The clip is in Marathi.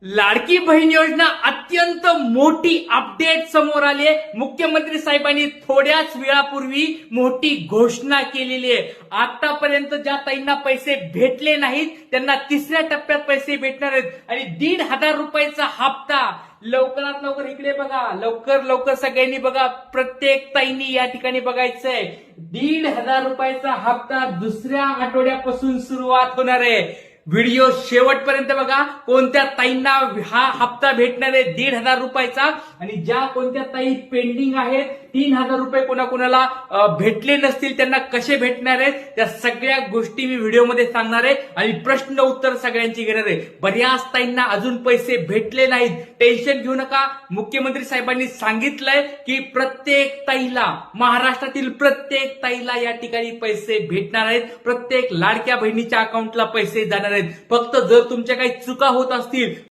लाडकी बहीण योजना अत्यंत मोठी अपडेट समोर आली आहे। मुख्यमंत्री साहेबांनी थोड्याच वेळापूर्वी मोठी घोषणा केलेली आहे। आतापर्यंत ज्या ताईंना पैसे भेटले नाहीत त्यांना तिसऱ्या टप्प्यात पैसे भेटणार आहेत आणि 1,500 रुपयाचा हप्ता लवकरात लवकर इकडे बघा, लवकर लवकर सगळ्यांनी बघा, प्रत्येक ताईंनी या ठिकाणी बघायचंय। 1,500 रुपयाचा हप्ता दुसऱ्या आठवड्यापासून सुरुवात होणार आहे। व्हिडिओ शेवटपर्यंत बघा, कोणत्या ताईंना हा हप्ता भेटणार आहे 1,500 रुपयाचा आणि ज्या कोणत्या ताई पेंडिंग आहेत 3,000 रुपये कोणाकोणाला भेटले नसतील त्यांना कसे भेटणार आहेत त्या सगळ्या गोष्टी मी व्हिडिओमध्ये सांगणार आहे आणि प्रश्न उत्तर सगळ्यांची घेणार आहे। बऱ्याच ताईंना अजून पैसे भेटले नाहीत, टेन्शन घेऊ नका। मुख्यमंत्री साहेबांनी सांगितलंय की प्रत्येक ताईला, महाराष्ट्रातील प्रत्येक ताईला या ठिकाणी पैसे भेटणार आहेत। प्रत्येक लाडक्या बहिणीच्या अकाउंटला पैसे जाणार आहेत। फक्त जर तुमच्या काही चुका होत असतील